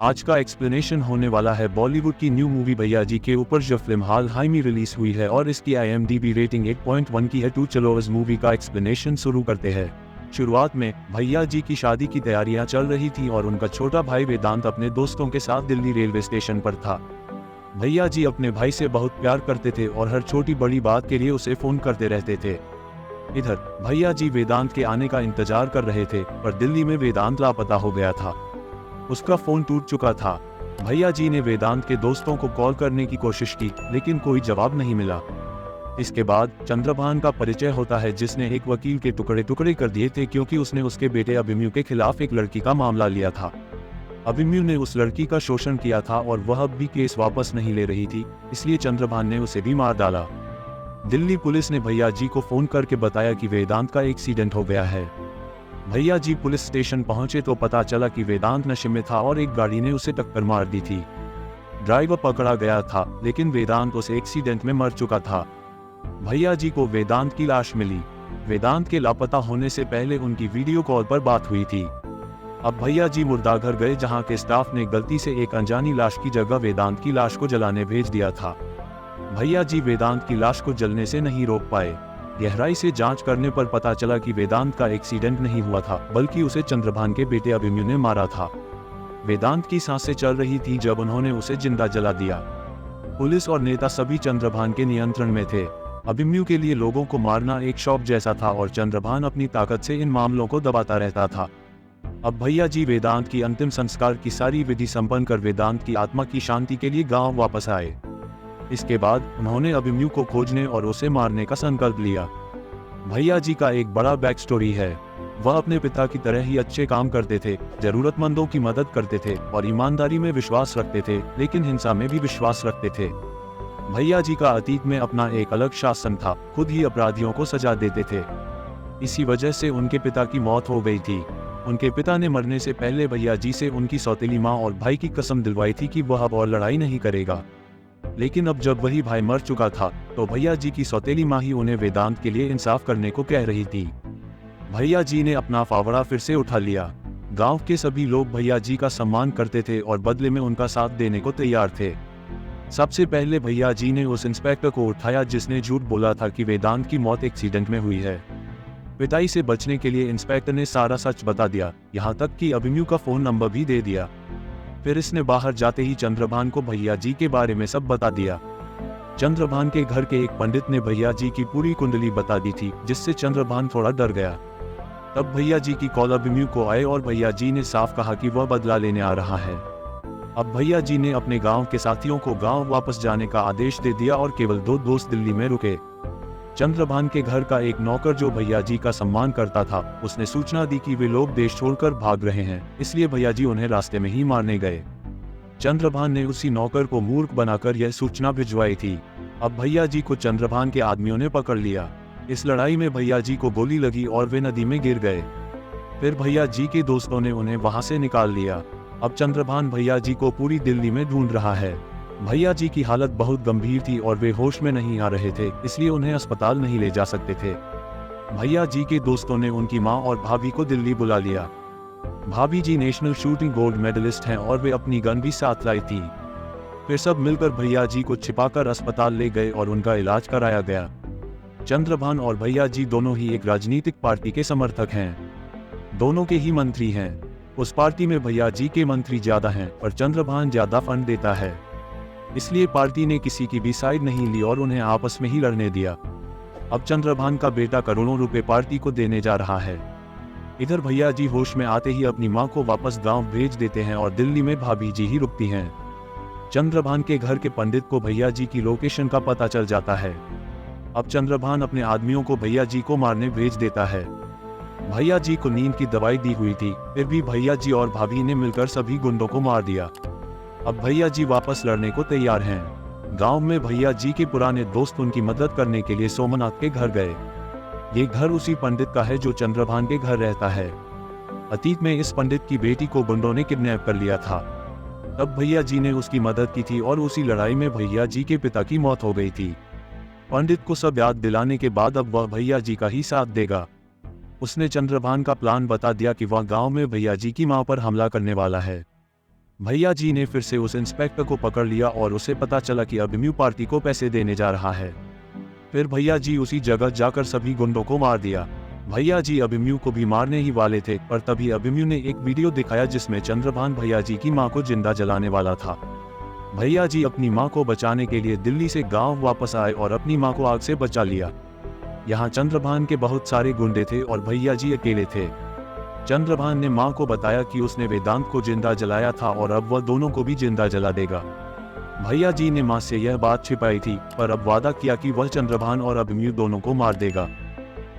आज का एक्सप्लेनेशन होने वाला है बॉलीवुड की न्यू मूवी भैया जी के ऊपर, जो फिल्म हाल में रिलीज हुई है और इसकी IMDb रेटिंग 8.1 की है। चलो इस मूवी का एक्सप्लेनेशन शुरू करते हैं। शुरुआत में भैया जी की शादी की तैयारियां चल रही थी और उनका छोटा भाई वेदांत अपने दोस्तों के साथ दिल्ली रेलवे स्टेशन पर था। भैया जी अपने भाई से बहुत प्यार करते थे और हर छोटी बड़ी बात के लिए उसे फोन करते रहते थे। इधर भैया जी वेदांत के आने का इंतजार कर रहे थे, पर दिल्ली में वेदांत लापता हो गया था। उसका फोन टूट चुका था। भैया जी ने वेदांत के दोस्तों को कॉल करने की कोशिश की, लेकिन कोई जवाब नहीं मिला। इसके बाद चंद्रभान का परिचय होता है, जिसने एक वकील के टुकड़े टुकड़े कर दिए थे, क्योंकि उसने उसके बेटे अभिमन्यु के खिलाफ एक लड़की का मामला लिया था। अभिमन्यु ने उस लड़की का शोषण किया था और वह अब भी केस वापस नहीं ले रही थी, इसलिए चंद्रभान ने उसे भी मार डाला। दिल्ली पुलिस ने भैया जी को फोन करके बताया कि वेदांत का एक्सीडेंट हो गया है। भैया जी पुलिस स्टेशन पहुंचे तो पता चला कि वेदांत नशे में था और एक गाड़ी ने उसे टक्कर मार दी थी। ड्राइवर पकड़ा गया था, लेकिन वेदांत उस एक्सीडेंट में मर चुका था। भैया जी को वेदांत की लाश मिली। वेदांत के लापता होने से पहले उनकी वीडियो कॉल पर बात हुई थी। अब भैया जी मुर्दाघर गए, जहां के स्टाफ ने गलती से एक अनजानी लाश की जगह वेदांत की लाश को जलाने भेज दिया था। भैया जी वेदांत की लाश को जलने से नहीं रोक पाए। गहराई से जांच करने पर पता चला कि वेदांत का एक्सीडेंट नहीं हुआ था, बल्कि उसे चंद्रभान के बेटे अभिमन्यु ने मारा था। वेदांत की सांसें चल रही थी जब उन्होंने उसे जिंदा जला दिया। पुलिस और नेता सभी चंद्रभान के नियंत्रण में थे। अभिमन्यु के लिए लोगों को मारना एक शौक जैसा था और चंद्रभान अपनी ताकत से इन मामलों को दबाता रहता था। अब भैया जी वेदांत की अंतिम संस्कार की सारी विधि संपन्न कर वेदांत की आत्मा की शांति के लिए गांव वापस आए। इसके बाद उन्होंने अभिमन्यु को खोजने और उसे मारने का संकल्प लिया। भैया जी का एक बड़ा बैक स्टोरी है। वह अपने पिता की तरह ही अच्छे काम करते थे, जरूरतमंदों की मदद करते थे और ईमानदारी में विश्वास रखते थे, लेकिन हिंसा में भी विश्वास रखते थे। भैया जी का अतीत में अपना एक अलग शासन था, खुद ही अपराधियों को सजा देते थे। इसी वजह से उनके पिता की मौत हो गई थी। उनके पिता ने मरने से पहले भैया जी से उनकी सौतेली माँ और भाई की कसम दिलवाई थी कि वह अब और लड़ाई नहीं करेगा। लेकिन अब जब वही भाई मर चुका था, तो भैया जी की सौतेली माँ ही उन्हें वेदांत के लिए इंसाफ करने को कह रही थी। भैया जी ने अपना फावड़ा फिर से उठा लिया। गांव के सभी लोग भैया जी का सम्मान करते थे और बदले में उनका साथ देने को तैयार थे। सबसे पहले भैया जी ने उस इंस्पेक्टर को उठाया जिसने झूठ बोला था कि वेदांत की मौत एक्सीडेंट में हुई है। पिटाई से बचने के लिए इंस्पेक्टर ने सारा सच बता दिया, यहाँ तक कि अभिमन्यु का फोन नंबर भी दे दिया। फिर इसने बाहर जाते ही चंद्रभान को भैया जी के बारे में सब बता दिया। चंद्रभान के घर के एक पंडित ने भैया जी की पूरी कुंडली बता दी थी, जिससे चंद्रभान थोड़ा डर गया। तब भैया जी की कॉल अभिमन्यु को आए और भैया जी ने साफ कहा कि वह बदला लेने आ रहा है। अब भैया जी ने अपने गांव के साथियों को गांव वापस जाने का आदेश दे दिया और केवल 2 दोस्त दिल्ली में रुके। चंद्रभान के घर का एक नौकर जो भैया जी का सम्मान करता था, उसने सूचना दी कि वे लोग देश छोड़कर भाग रहे हैं, इसलिए भैया जी उन्हें रास्ते में ही मारने गए। चंद्रभान ने उसी नौकर को मूर्ख बनाकर यह सूचना भिजवाई थी। अब भैया जी को चंद्रभान के आदमियों ने पकड़ लिया। इस लड़ाई में भैया जी को गोली लगी और वे नदी में गिर गए। फिर भैया जी के दोस्तों ने उन्हें वहां से निकाल लिया। अब चंद्रभान भैया जी को पूरी दिल्ली में ढूंढ रहा है। भैया जी की हालत बहुत गंभीर थी और वे होश में नहीं आ रहे थे, इसलिए उन्हें अस्पताल नहीं ले जा सकते थे। भैया जी के दोस्तों ने उनकी मां और भाभी को दिल्ली बुला लिया। भाभी जी नेशनल शूटिंग गोल्ड मेडलिस्ट हैं और वे अपनी गन भी साथ लाई थी। फिर सब मिलकर भैया जी को छिपाकर अस्पताल ले गए और उनका इलाज कराया गया। चंद्रभान और भैया जी दोनों ही एक राजनीतिक पार्टी के समर्थक हैं। दोनों के ही मंत्री हैं। उस पार्टी में भैया जी के मंत्री ज्यादा हैं, पर चंद्रभान ज्यादा फंड देता है। इसलिए पार्टी ने किसी की भी साइड नहीं ली और उन्हें आपस में ही लड़ने दिया। अब चंद्रभान का बेटा करोड़ों रुपए पार्टी को देने जा रहा है। इधर भैया जी होश में आते ही अपनी मां को वापस गांव भेज देते हैं और दिल्ली में भाभी जी ही रुकती हैं। चंद्रभान के घर के पंडित को भैया जी की लोकेशन का पता चल जाता है। अब चंद्रभान अपने आदमियों को भैया जी को मारने भेज देता है। भैया जी को नींद की दवाई दी हुई थी, फिर भी भैया जी और भाभी ने मिलकर सभी गुंडों को मार दिया। अब भैया जी वापस लड़ने को तैयार हैं। गांव में भैया जी के पुराने दोस्त उनकी मदद करने के लिए सोमनाथ के घर गए। ये घर उसी पंडित का है जो चंद्रभान के घर रहता है। अतीत में इस पंडित की बेटी को गुंडों ने किडनैप कर लिया था। तब भैया जी ने उसकी मदद की थी और उसी लड़ाई में भैया जी के पिता की मौत हो गई थी। पंडित को सब याद दिलाने के बाद अब वह भैया जी का ही साथ देगा। उसने चंद्रभान का प्लान बता दिया कि वह गांव में भैया जी की मां पर हमला करने वाला है। भैया जी ने फिर से उस इंस्पेक्टर को पकड़ लिया और उसे पता चला कि अभिमन्यु पार्टी को पैसे देने जा रहा है। फिर भैया जी उसी जगह जाकर सभी गुंडों को मार दिया। भैया जी अभिमन्यु को भी मारने ही वाले थे, पर तभी अभिमन्यु ने एक वीडियो दिखाया जिसमें चंद्रभान भैया जी की मां को जिंदा जलाने वाला था। भैया जी अपनी मां को बचाने के लिए दिल्ली से गांव वापस आए और अपनी मां को आग से बचा लिया। यहाँ चंद्रभान के बहुत सारे गुंडे थे और भैया जी अकेले थे। चंद्रभान ने मां को बताया कि उसने वेदांत को जिंदा जलाया था और अब वह दोनों को भी जिंदा जला देगा। भैया जी ने मां से यह बात छिपाई थी, पर अब वादा किया कि वह चंद्रभान और अभिमन्यु दोनों को मार देगा।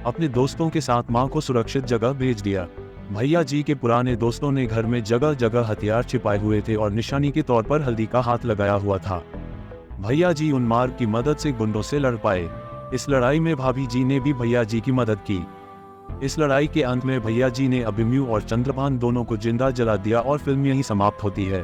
अपने दोस्तों के साथ मां को सुरक्षित जगह भेज दिया। भैया जी के पुराने दोस्तों ने घर में जगह जगह हथियार छिपाए हुए थे और निशानी के तौर पर हल्दी का हाथ लगाया हुआ था। भैया जी उन मार्ग की मदद से गुंडों से लड़ पाए। इस लड़ाई में भाभी जी ने भी भैया जी की मदद की। इस लड़ाई के अंत में भैया जी ने अभिमन्यु और चंद्रभान दोनों को जिंदा जला दिया और फिल्म यहीं समाप्त होती है।